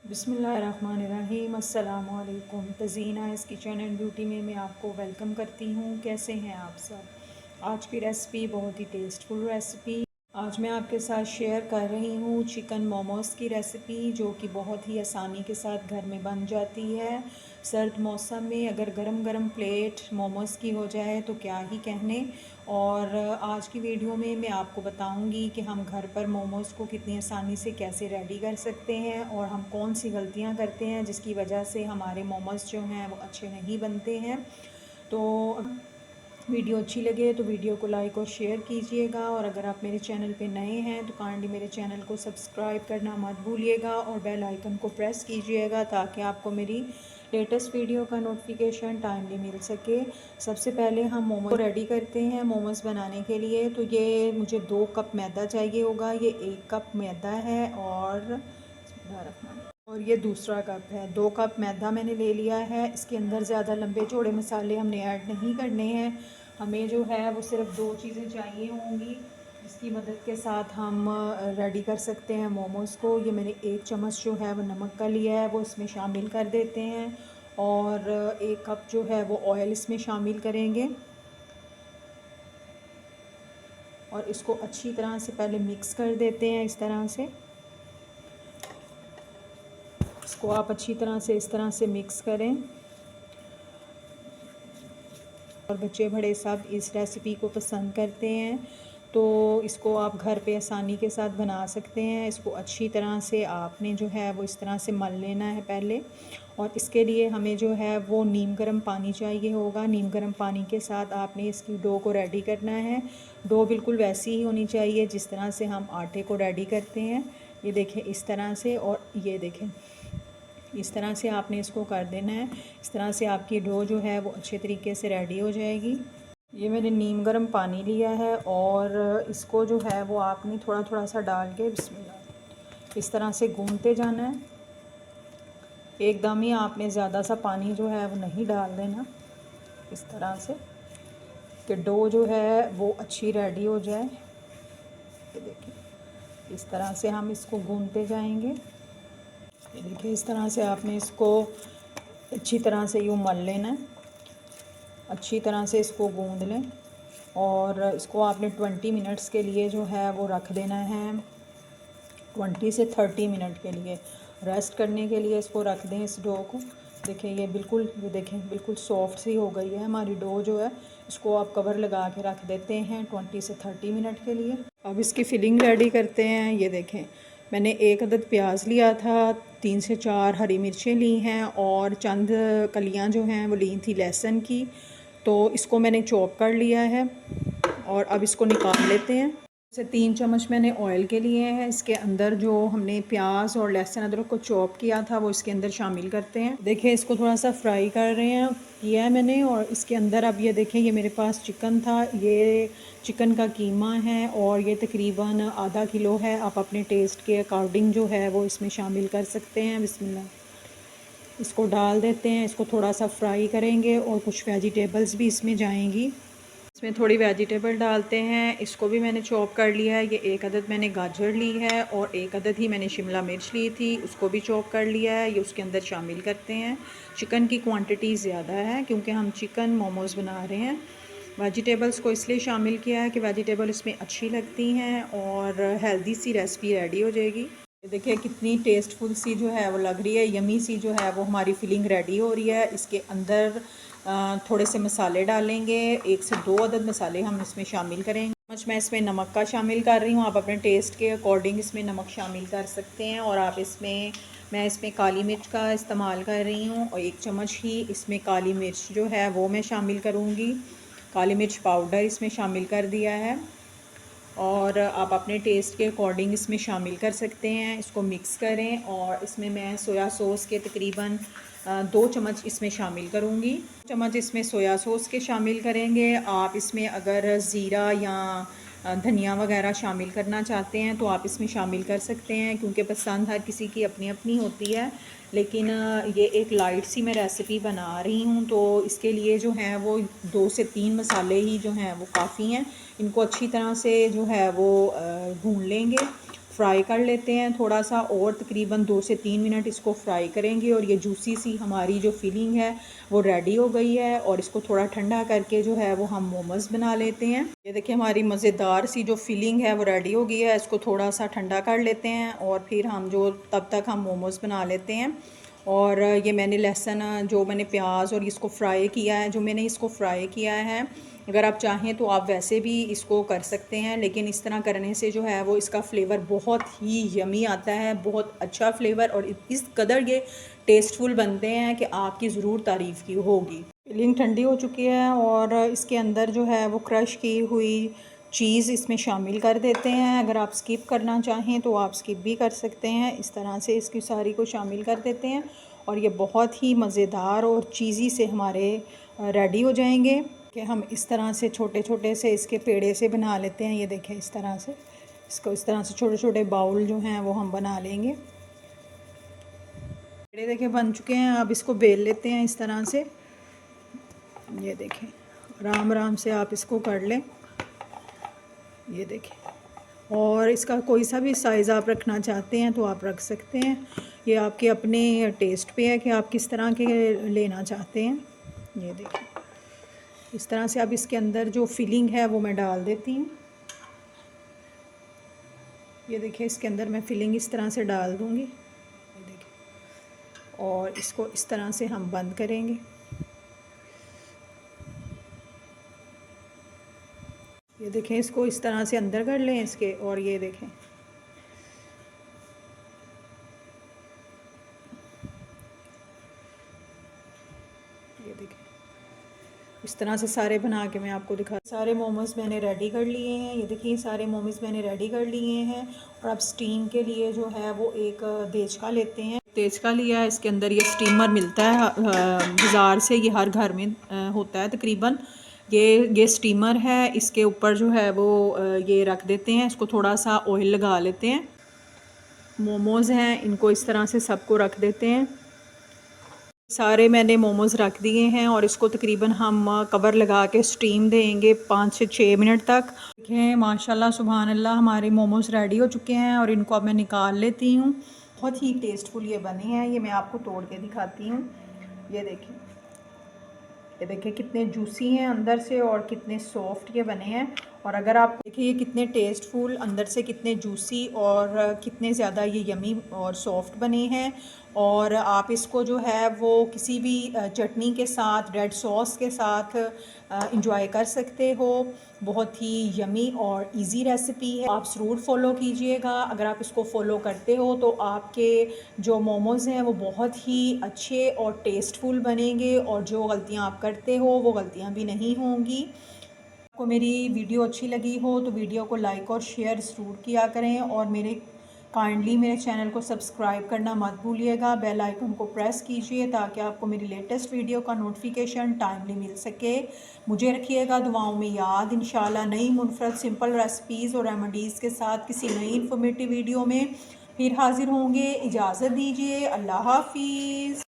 बिस्मिल्लाहिर्रहमानिर्रहीम। अस्सलामुअलैकुम। तज़ीना इस किचन एंड ब्यूटी में मैं आपको वेलकम करती हूँ। कैसे हैं आप सब। आज की रेसिपी बहुत ही टेस्टफुल रेसिपी आज मैं आपके साथ शेयर कर रही हूँ। चिकन मोमोज़ की रेसिपी जो कि बहुत ही आसानी के साथ घर में बन जाती है। सर्द मौसम में अगर गरम गरम प्लेट मोमोज़ की हो जाए तो क्या ही कहने। और आज की वीडियो में मैं आपको बताऊंगी कि हम घर पर मोमोज़ को कितनी आसानी से कैसे रेडी कर सकते हैं और हम कौन सी गलतियां करते हैं जिसकी वजह से हमारे मोमोज़ जो हैं वो अच्छे नहीं बनते हैं। तो वीडियो अच्छी लगे तो वीडियो को लाइक और शेयर कीजिएगा, और अगर आप मेरे चैनल पे नए हैं तो काइंडली मेरे चैनल को सब्सक्राइब करना मत भूलिएगा और बेल आइकन को प्रेस कीजिएगा ताकि आपको मेरी लेटेस्ट वीडियो का नोटिफिकेशन टाइमली मिल सके। सबसे पहले हम मोमो रेडी करते हैं। मोमोज़ बनाने के लिए तो ये मुझे 2 कप मैदा चाहिए होगा। ये 1 कप मैदा है और ये दूसरा कप है। 2 कप मैदा मैंने ले लिया है। इसके अंदर ज़्यादा लंबे चौड़े मसाले हमने ऐड नहीं करने हैं। हमें जो है वो सिर्फ 2 चीज़ें चाहिए होंगी जिसकी मदद के साथ हम रेडी कर सकते हैं मोमोज़ को। ये मैंने 1 चम्मच जो है वो नमक का लिया है, वो इसमें शामिल कर देते हैं। और 1 कप जो है वो ऑयल इसमें शामिल करेंगे और इसको अच्छी तरह से पहले मिक्स कर देते हैं। इस तरह से इसको आप अच्छी तरह से इस तरह से मिक्स करें। और बच्चे बड़े सब इस रेसिपी को पसंद करते हैं, तो इसको आप घर पे आसानी के साथ बना सकते हैं। इसको अच्छी तरह से आपने जो है वो इस तरह से मल लेना है पहले। और इसके लिए हमें जो है वो नीम गर्म पानी चाहिए होगा। नीम गर्म पानी के साथ आपने इसकी डो को रेडी करना है। डो बिल्कुल वैसी ही होनी चाहिए जिस तरह से हम आटे को रेडी करते हैं। ये देखें इस तरह से, और ये देखें इस तरह से आपने इसको कर देना है। इस तरह से आपकी डो जो है वो अच्छे तरीके से रेडी हो जाएगी। ये मैंने नीम गर्म पानी लिया है और इसको जो है वो आपने थोड़ा थोड़ा सा डाल के बिस्मिल्लाह इस तरह से गूंथते जाना है। एकदम ही आपने ज़्यादा सा पानी जो है वो नहीं डाल देना, इस तरह से कि डो जो है वो अच्छी रेडी हो जाए। ये देखिए इस तरह से हम इसको गूंथते जाएंगे। ये देखिए इस तरह से आपने इसको अच्छी तरह से यूँ मल लेना है। अच्छी तरह से इसको गूंद लें और इसको आपने 20 मिनट्स के लिए जो है वो रख देना है। 20 से 30 मिनट के लिए रेस्ट करने के लिए इसको रख दें इस डो को। देखें ये बिल्कुल, ये देखें बिल्कुल सॉफ्ट सी हो गई है हमारी डो जो है। इसको आप कवर लगा के रख देते हैं 20 से 30 मिनट के लिए। अब इसकी फिलिंग रेडी करते हैं। ये देखें मैंने 1 अदद प्याज लिया था, 3 से 4 हरी मिर्चें ली हैं और चंद कलियां जो हैं वो ली थी लहसुन की। तो इसको मैंने चॉप कर लिया है और अब इसको निकाल लेते हैं। से 3 चम्मच मैंने ऑयल के लिए हैं। इसके अंदर जो हमने प्याज और लहसुन अदरक को चॉप किया था वो इसके अंदर शामिल करते हैं। देखिए इसको थोड़ा सा फ्राई कर रहे हैं, किया है मैंने। और इसके अंदर अब ये देखें ये मेरे पास चिकन था, ये चिकन का कीमा है और ये तकरीबन आधा किलो है। आप अपने टेस्ट के अकॉर्डिंग जो है वो इसमें शामिल कर सकते हैं। बिस्मिल्लाह इसको डाल देते हैं। इसको थोड़ा सा फ्राई करेंगे और कुछ वेजिटेबल्स भी इसमें जाएंगी। इसमें थोड़ी वेजिटेबल डालते हैं। इसको भी मैंने चॉप कर लिया है। ये 1 अदद मैंने गाजर ली है और 1 अदद ही मैंने शिमला मिर्च ली थी, उसको भी चॉप कर लिया है। ये उसके अंदर शामिल करते हैं। चिकन की क्वांटिटी ज़्यादा है क्योंकि हम चिकन मोमोज़ बना रहे हैं। वेजिटेबल्स को इसलिए शामिल किया है कि वेजिटेबल इसमें अच्छी लगती हैं और हेल्दी सी रेसिपी रेडी हो जाएगी। ये देखिए कितनी टेस्टफुल सी जो है वो लग रही है, यमी सी जो है वो हमारी फिलिंग रेडी हो रही है। इसके अंदर थोड़े से मसाले डालेंगे, 1 से 2 अदद मसाले हम इसमें शामिल करेंगे। मैं इसमें नमक का शामिल कर रही हूँ। आप अपने टेस्ट के अकॉर्डिंग इसमें नमक शामिल कर सकते हैं। और आप इसमें मैं इसमें काली मिर्च का इस्तेमाल कर रही हूँ और 1 चम्मच ही इसमें काली मिर्च जो है वो मैं शामिल करूँगी। काली मिर्च पाउडर इसमें शामिल कर दिया है और आप अपने टेस्ट के अकॉर्डिंग इसमें शामिल कर सकते हैं। इसको मिक्स करें और इसमें मैं सोया सॉस के तकरीबन 2 चम्मच इसमें शामिल करूँगी। चम्मच इसमें सोया सॉस के शामिल करेंगे। आप इसमें अगर ज़ीरा या धनिया वगैरह शामिल करना चाहते हैं तो आप इसमें शामिल कर सकते हैं, क्योंकि पसंद हर किसी की अपनी अपनी होती है। लेकिन ये एक लाइट सी मैं रेसिपी बना रही हूँ तो इसके लिए जो है वो 2 से 3 मसाले ही जो हैं वो काफ़ी हैं। इनको अच्छी तरह से जो है वो भून लेंगे। फ्राई कर लेते हैं थोड़ा सा, और तकरीबन 2 से 3 मिनट इसको फ्राई करेंगे और ये जूसी सी हमारी जो फिलिंग है वो रेडी हो गई है। और इसको थोड़ा ठंडा करके जो है वो हम मोमोज़ बना लेते हैं। ये देखिए हमारी मज़ेदार सी जो फिलिंग है वो रेडी हो गई है। इसको थोड़ा सा ठंडा कर लेते हैं और फिर हम जो तब तक हम मोमोज़ बना लेते हैं। और ये मैंने लहसुन जो मैंने प्याज और इसको फ्राई किया है, जो मैंने इसको फ्राई किया है, अगर आप चाहें तो आप वैसे भी इसको कर सकते हैं, लेकिन इस तरह करने से जो है वो इसका फ्लेवर बहुत ही यमी आता है, बहुत अच्छा फ्लेवर, और इस कदर ये टेस्टफुल बनते हैं कि आपकी ज़रूर तारीफ़ की होगी। फिलिंग ठंडी हो चुकी है और इसके अंदर जो है वो क्रश की हुई चीज़ इसमें शामिल कर देते हैं। अगर आप स्किप करना चाहें तो आप स्किप भी कर सकते हैं। इस तरह से इसकी सारी को शामिल कर देते हैं और ये बहुत ही मज़ेदार और चीज़ी से हमारे रेडी हो जाएंगे कि हम इस तरह से छोटे छोटे से इसके पेड़े से बना लेते हैं। ये देखें इस तरह से, इसको इस तरह से छोटे छोटे बाउल जो हैं वो हम बना लेंगे। पेड़े देखें बन चुके हैं। अब इसको बेल लेते हैं इस तरह से। ये देखें आराम आराम से आप इसको कर लें। ये देखें, और इसका कोई सा भी साइज़ आप रखना चाहते हैं तो आप रख सकते हैं। ये आपके अपने टेस्ट पे है कि आप किस तरह के लेना चाहते हैं। ये देखें इस तरह से अब इसके अंदर जो फिलिंग है वो मैं डाल देती हूँ। ये देखिए इसके अंदर मैं फिलिंग इस तरह से डाल दूँगी। ये देखिए, और इसको इस तरह से हम बंद करेंगे। ये देखें इसको इस तरह से अंदर कर लें इसके, और ये देखें ये देखें इस तरह से सारे बना के मैं आपको दिखा। सारे मोमोज़ मैंने रेडी कर लिए हैं। ये देखिए सारे मोमोज़ मैंने रेडी कर लिए हैं। और अब स्टीम के लिए जो है वो एक देचका लेते हैं। देचका लिया है, इसके अंदर ये स्टीमर मिलता है बाज़ार से, ये हर घर में होता है तकरीबन। ये स्टीमर है, इसके ऊपर जो है वो ये रख देते हैं, इसको थोड़ा सा ऑयल लगा लेते हैं। मोमोज़ हैं इनको इस तरह से सबको रख देते हैं। सारे मैंने मोमोज़ रख दिए हैं और इसको तकरीबन हम कवर लगा के स्टीम देंगे 5 से 6 मिनट तक। देखें माशाल्लाह सुभान अल्लाह हमारे मोमोज़ रेडी हो चुके हैं और इनको अब मैं निकाल लेती हूँ। बहुत ही टेस्टफुल ये बने हैं। ये मैं आपको तोड़ के दिखाती हूँ। ये देखिए कितने जूसी हैं अंदर से और कितने सॉफ्ट ये बने हैं। और अगर आप देखिए ये कितने टेस्टफुल अंदर से, कितने जूसी और कितने ज़्यादा ये यमी और सॉफ्ट बने हैं। और आप इसको जो है वो किसी भी चटनी के साथ, रेड सॉस के साथ इंजॉय कर सकते हो। बहुत ही यमी और इजी रेसिपी है, आप ज़रूर फॉलो कीजिएगा। अगर आप इसको फॉलो करते हो तो आपके जो मोमोज़ हैं वो बहुत ही अच्छे और टेस्टफुल बनेंगे और जो गलतियां आप करते हो वो गलतियां भी नहीं होंगी। आपको मेरी वीडियो अच्छी लगी हो तो वीडियो को लाइक और शेयर ज़रूर किया करें और मेरे चैनल को सब्सक्राइब करना मत भूलिएगा। बेल आइकन को प्रेस कीजिए ताकि आपको मेरी लेटेस्ट वीडियो का नोटिफिकेशन टाइमली मिल सके। मुझे रखिएगा दुआओं में याद। इंशाल्लाह नई मुनफरद सिंपल रेसिपीज़ और रेमेडीज़ के साथ किसी नई इन्फॉर्मेटिव वीडियो में फिर हाज़िर होंगे। इजाज़त दीजिए, अल्लाह हाफिज़।